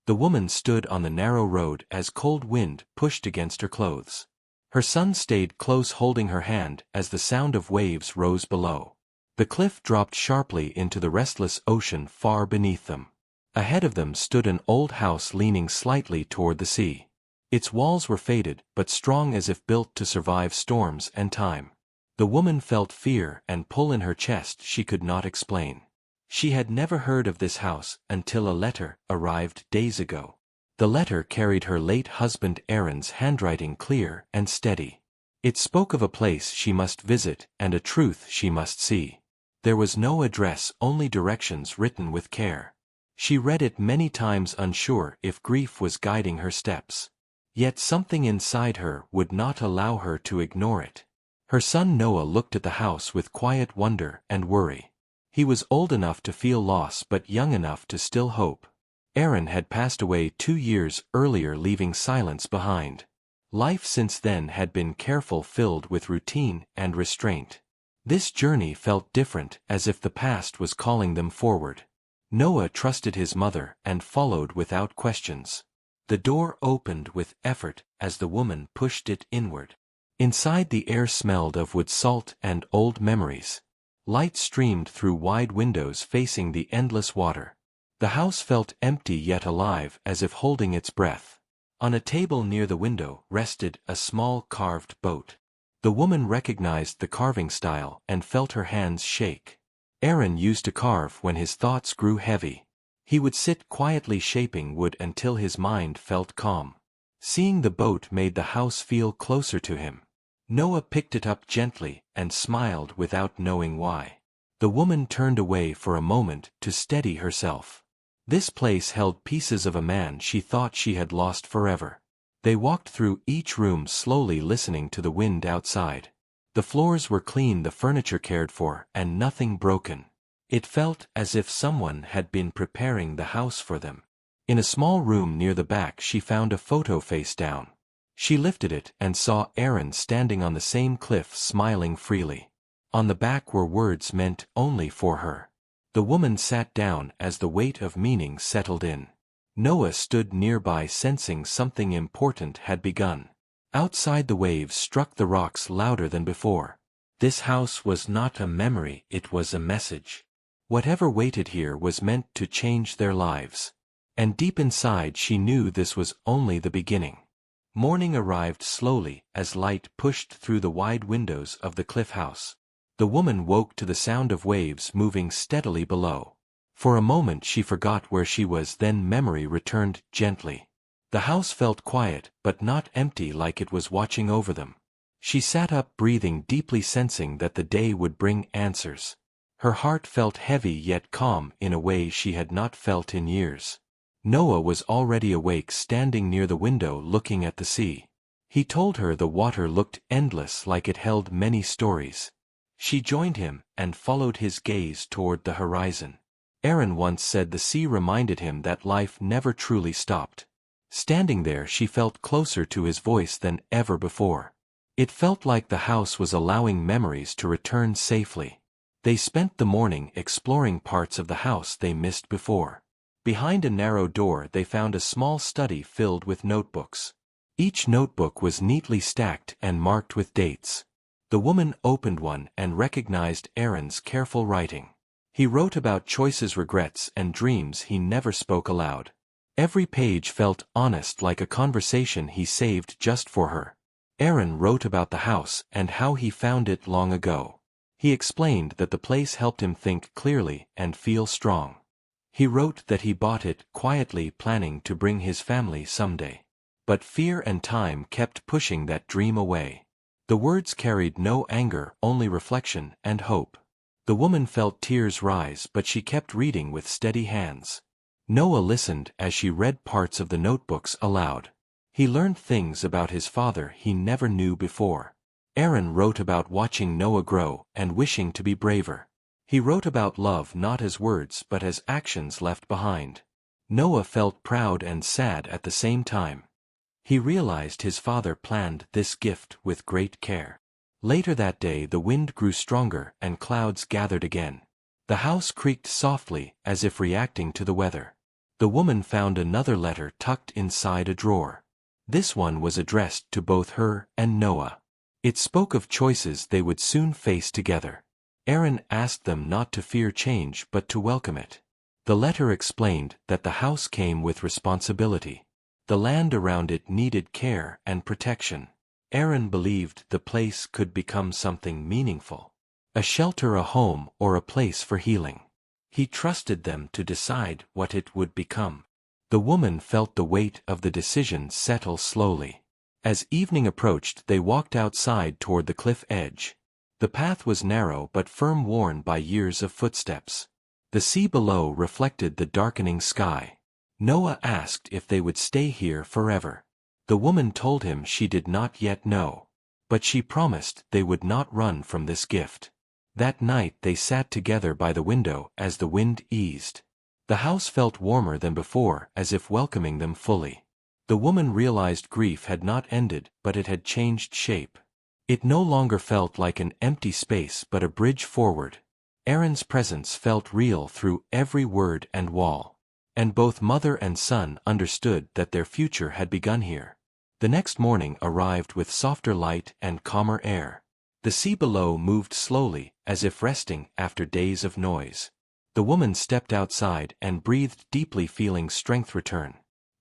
The woman stood on the narrow road as cold wind pushed against her clothes. Her son stayed close holding her hand as the sound of waves rose below. The cliff dropped sharply into the restless ocean far beneath them. Ahead of them stood an old house leaning slightly toward the sea. Its walls were faded but strong as if built to survive storms and time. The woman felt fear and pull in her chest she could not explain. She had never heard of this house until a letter arrived days ago. The letter carried her late husband Aaron's handwriting clear and steady. It spoke of a place she must visit and a truth she must see. There was no address, only directions written with care. She read it many times unsure if grief was guiding her steps. Yet something inside her would not allow her to ignore it. Her son Noah looked at the house with quiet wonder and worry. He was old enough to feel loss but young enough to still hope. Aaron had passed away 2 years earlier, leaving silence behind. Life since then had been careful, filled with routine and restraint. This journey felt different, as if the past was calling them forward. Noah trusted his mother and followed without questions. The door opened with effort as the woman pushed it inward. Inside, the air smelled of wood, salt, and old memories. Light streamed through wide windows facing the endless water. The house felt empty yet alive, as if holding its breath. On a table near the window rested a small carved boat. The woman recognized the carving style and felt her hands shake. Aaron used to carve when his thoughts grew heavy. He would sit quietly shaping wood until his mind felt calm. Seeing the boat made the house feel closer to him. Noah picked it up gently and smiled without knowing why. The woman turned away for a moment to steady herself. This place held pieces of a man she thought she had lost forever. They walked through each room slowly, listening to the wind outside. The floors were clean, the furniture cared for, and nothing broken. It felt as if someone had been preparing the house for them. In a small room near the back she found a photo face down. She lifted it and saw Aaron standing on the same cliff, smiling freely. On the back were words meant only for her. The woman sat down as the weight of meaning settled in. Noah stood nearby, sensing something important had begun. Outside, the waves struck the rocks louder than before. This house was not a memory, it was a message. Whatever waited here was meant to change their lives. And deep inside she knew this was only the beginning. Morning arrived slowly as light pushed through the wide windows of the cliff house. The woman woke to the sound of waves moving steadily below. For a moment she forgot where she was, then memory returned gently. The house felt quiet, but not empty, like it was watching over them. She sat up, breathing deeply, sensing that the day would bring answers. Her heart felt heavy yet calm in a way she had not felt in years. Noah was already awake, standing near the window looking at the sea. He told her the water looked endless, like it held many stories. She joined him and followed his gaze toward the horizon. Aaron once said the sea reminded him that life never truly stopped. Standing there she felt closer to his voice than ever before. It felt like the house was allowing memories to return safely. They spent the morning exploring parts of the house they missed before. Behind a narrow door they found a small study filled with notebooks. Each notebook was neatly stacked and marked with dates. The woman opened one and recognized Aaron's careful writing. He wrote about choices, regrets, and dreams he never spoke aloud. Every page felt honest, like a conversation he saved just for her. Aaron wrote about the house and how he found it long ago. He explained that the place helped him think clearly and feel strong. He wrote that he bought it quietly, planning to bring his family someday. But fear and time kept pushing that dream away. The words carried no anger, only reflection and hope. The woman felt tears rise, but she kept reading with steady hands. Noah listened as she read parts of the notebooks aloud. He learned things about his father he never knew before. Aaron wrote about watching Noah grow and wishing to be braver. He wrote about love not as words but as actions left behind. Noah felt proud and sad at the same time. He realized his father planned this gift with great care. Later that day the wind grew stronger and clouds gathered again. The house creaked softly as if reacting to the weather. The woman found another letter tucked inside a drawer. This one was addressed to both her and Noah. It spoke of choices they would soon face together. Aaron asked them not to fear change but to welcome it. The letter explained that the house came with responsibility. The land around it needed care and protection. Aaron believed the place could become something meaningful. A shelter, a home, or a place for healing. He trusted them to decide what it would become. The woman felt the weight of the decision settle slowly. As evening approached, they walked outside toward the cliff edge. The path was narrow but firm, worn by years of footsteps. The sea below reflected the darkening sky. Noah asked if they would stay here forever. The woman told him she did not yet know. But she promised they would not run from this gift. That night they sat together by the window as the wind eased. The house felt warmer than before, as if welcoming them fully. The woman realized grief had not ended, but it had changed shape. It no longer felt like an empty space but a bridge forward. Aaron's presence felt real through every word and wall. And both mother and son understood that their future had begun here. The next morning arrived with softer light and calmer air. The sea below moved slowly, as if resting after days of noise. The woman stepped outside and breathed deeply, feeling strength return.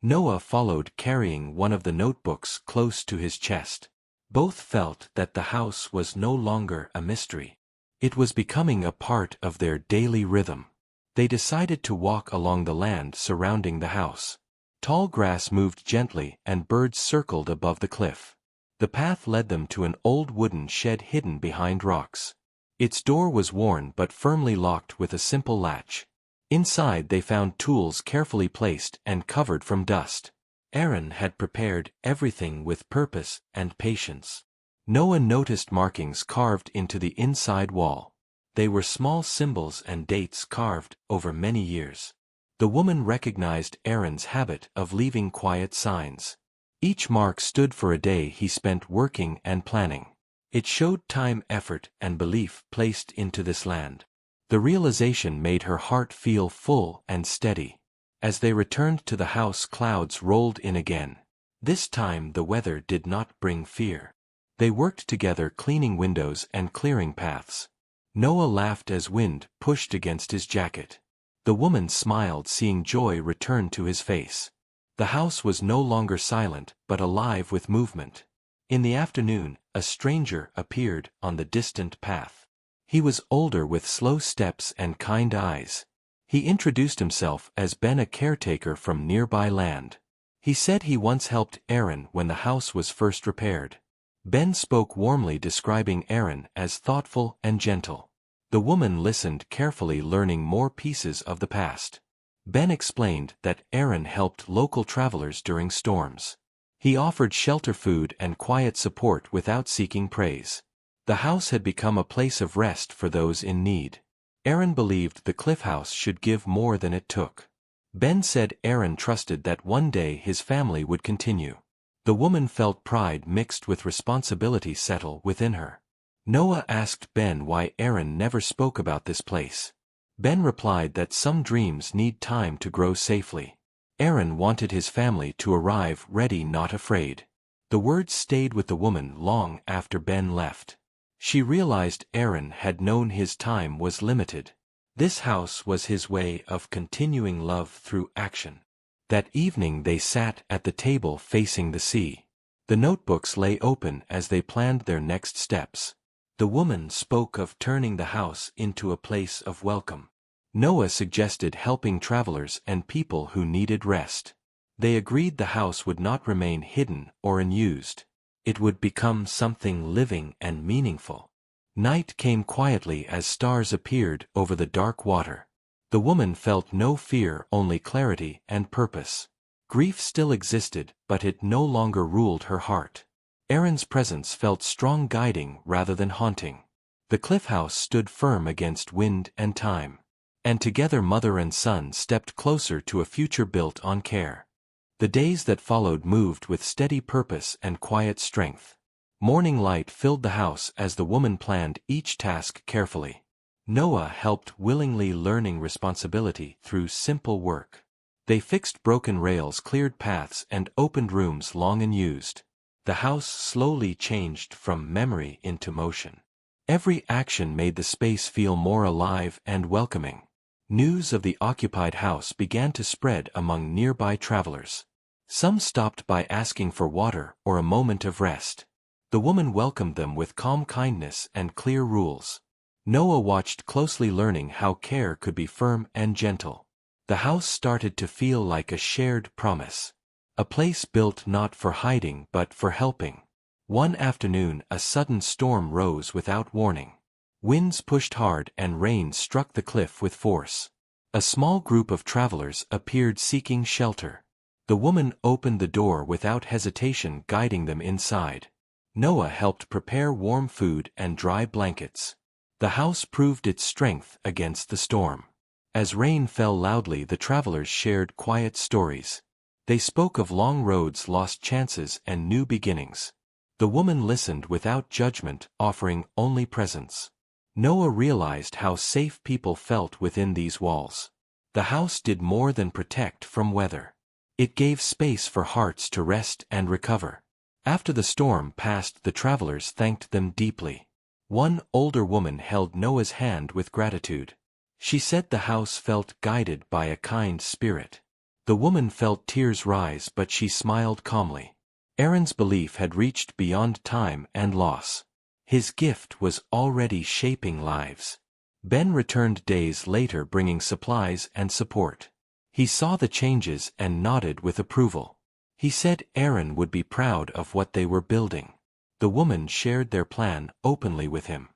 Noah followed, carrying one of the notebooks close to his chest. Both felt that the house was no longer a mystery. It was becoming a part of their daily rhythm. They decided to walk along the land surrounding the house. Tall grass moved gently and birds circled above the cliff. The path led them to an old wooden shed hidden behind rocks. Its door was worn but firmly locked with a simple latch. Inside they found tools carefully placed and covered from dust. Aaron had prepared everything with purpose and patience. Noah noticed markings carved into the inside wall. They were small symbols and dates carved over many years. The woman recognized Aaron's habit of leaving quiet signs. Each mark stood for a day he spent working and planning. It showed time, effort, and belief placed into this land. The realization made her heart feel full and steady. As they returned to the house, clouds rolled in again. This time the weather did not bring fear. They worked together, cleaning windows and clearing paths. Noah laughed as wind pushed against his jacket. The woman smiled, seeing joy return to his face. The house was no longer silent, but alive with movement. In the afternoon, a stranger appeared on the distant path. He was older, with slow steps and kind eyes. He introduced himself as Ben, a caretaker from nearby land. He said he once helped Aaron when the house was first repaired. Ben spoke warmly, describing Aaron as thoughtful and gentle. The woman listened carefully, learning more pieces of the past. Ben explained that Aaron helped local travelers during storms. He offered shelter, food, and quiet support without seeking praise. The house had become a place of rest for those in need. Aaron believed the cliff house should give more than it took. Ben said Aaron trusted that one day his family would continue. The woman felt pride mixed with responsibility settle within her. Noah asked Ben why Aaron never spoke about this place. Ben replied that some dreams need time to grow safely. Aaron wanted his family to arrive ready, not afraid. The words stayed with the woman long after Ben left. She realized Aaron had known his time was limited. This house was his way of continuing love through action. That evening they sat at the table facing the sea. The notebooks lay open as they planned their next steps. The woman spoke of turning the house into a place of welcome. Noah suggested helping travelers and people who needed rest. They agreed the house would not remain hidden or unused. It would become something living and meaningful. Night came quietly as stars appeared over the dark water. The woman felt no fear, only clarity and purpose. Grief still existed, but it no longer ruled her heart. Aaron's presence felt strong, guiding rather than haunting. The cliff house stood firm against wind and time. And together mother and son stepped closer to a future built on care. The days that followed moved with steady purpose and quiet strength. Morning light filled the house as the woman planned each task carefully. Noah helped willingly, learning responsibility through simple work. They fixed broken rails, cleared paths, and opened rooms long unused. The house slowly changed from memory into motion. Every action made the space feel more alive and welcoming. News of the occupied house began to spread among nearby travelers. Some stopped by asking for water or a moment of rest. The woman welcomed them with calm kindness and clear rules. Noah watched closely, learning how care could be firm and gentle. The house started to feel like a shared promise. A place built not for hiding but for helping. One afternoon a sudden storm rose without warning. Winds pushed hard and rain struck the cliff with force. A small group of travelers appeared seeking shelter. The woman opened the door without hesitation, guiding them inside. Noah helped prepare warm food and dry blankets. The house proved its strength against the storm. As rain fell loudly, the travelers shared quiet stories. They spoke of long roads, lost chances, and new beginnings. The woman listened without judgment, offering only presence. Noah realized how safe people felt within these walls. The house did more than protect from weather. It gave space for hearts to rest and recover. After the storm passed, the travelers thanked them deeply. One older woman held Noah's hand with gratitude. She said the house felt guided by a kind spirit. The woman felt tears rise, but she smiled calmly. Aaron's belief had reached beyond time and loss. His gift was already shaping lives. Ben returned days later, bringing supplies and support. He saw the changes and nodded with approval. He said Aaron would be proud of what they were building. The woman shared their plan openly with him.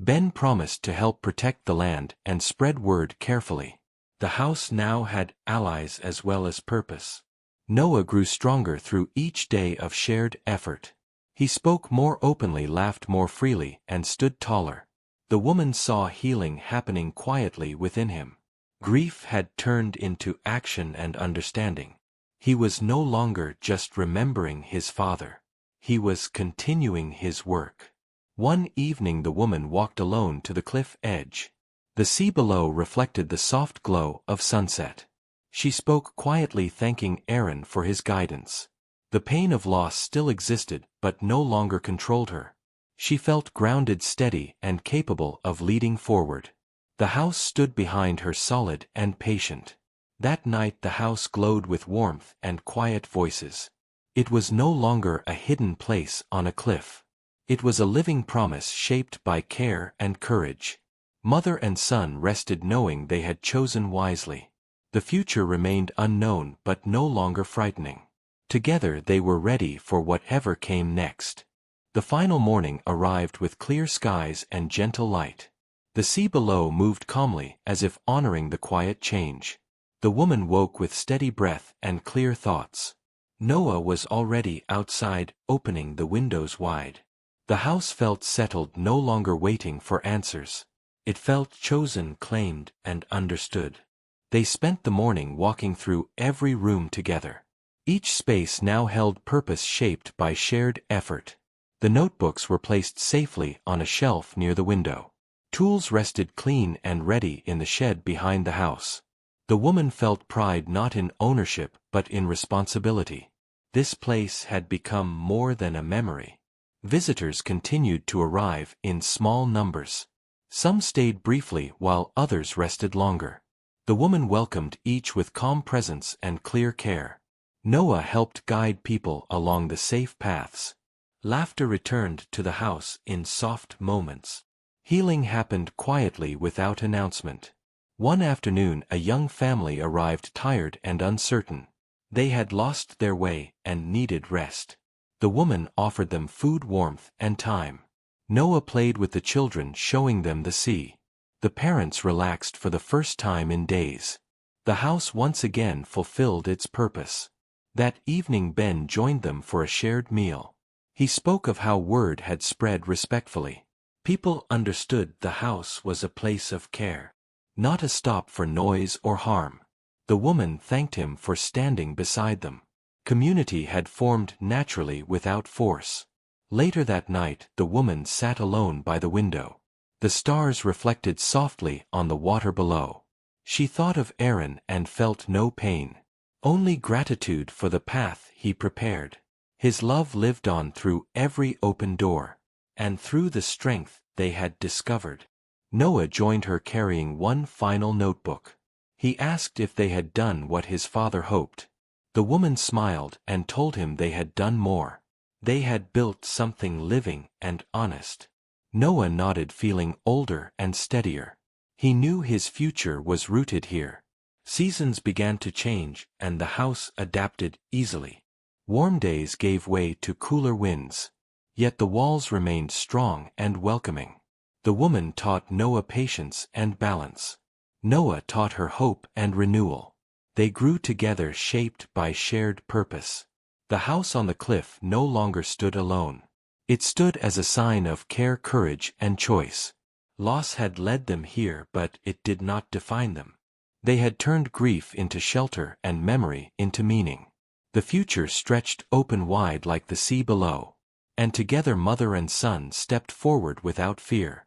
Ben promised to help protect the land and spread word carefully. The house now had allies as well as purpose. Noah grew stronger through each day of shared effort. He spoke more openly, laughed more freely, and stood taller. The woman saw healing happening quietly within him. Grief had turned into action and understanding. He was no longer just remembering his father. He was continuing his work. One evening the woman walked alone to the cliff edge. The sea below reflected the soft glow of sunset. She spoke quietly, thanking Aaron for his guidance. The pain of loss still existed, but no longer controlled her. She felt grounded, steady, and capable of leading forward. The house stood behind her, solid and patient. That night the house glowed with warmth and quiet voices. It was no longer a hidden place on a cliff. It was a living promise shaped by care and courage. Mother and son rested knowing they had chosen wisely. The future remained unknown but no longer frightening. Together they were ready for whatever came next. The final morning arrived with clear skies and gentle light. The sea below moved calmly, as if honoring the quiet change. The woman woke with steady breath and clear thoughts. Noah was already outside, opening the windows wide. The house felt settled, no longer waiting for answers. It felt chosen, claimed, and understood. They spent the morning walking through every room together. Each space now held purpose shaped by shared effort. The notebooks were placed safely on a shelf near the window. Tools rested clean and ready in the shed behind the house. The woman felt pride not in ownership but in responsibility. This place had become more than a memory. Visitors continued to arrive in small numbers. Some stayed briefly while others rested longer. The woman welcomed each with calm presence and clear care. Noah helped guide people along the safe paths. Laughter returned to the house in soft moments. Healing happened quietly without announcement. One afternoon a young family arrived, tired and uncertain. They had lost their way and needed rest. The woman offered them food, warmth, and time. Noah played with the children, showing them the sea. The parents relaxed for the first time in days. The house once again fulfilled its purpose. That evening Ben joined them for a shared meal. He spoke of how word had spread respectfully. People understood the house was a place of care, not a stop for noise or harm. The woman thanked him for standing beside them. Community had formed naturally without force. Later that night the woman sat alone by the window. The stars reflected softly on the water below. She thought of Aaron and felt no pain. Only gratitude for the path he prepared. His love lived on through every open door, and through the strength they had discovered. Noah joined her carrying one final notebook. He asked if they had done what his father hoped. The woman smiled and told him they had done more. They had built something living and honest. Noah nodded, feeling older and steadier. He knew his future was rooted here. Seasons began to change, and the house adapted easily. Warm days gave way to cooler winds. Yet the walls remained strong and welcoming. The woman taught Noah patience and balance. Noah taught her hope and renewal. They grew together, shaped by shared purpose. The house on the cliff no longer stood alone. It stood as a sign of care, courage, and choice. Loss had led them here, but it did not define them. They had turned grief into shelter and memory into meaning. The future stretched open wide like the sea below. And together mother and son stepped forward without fear.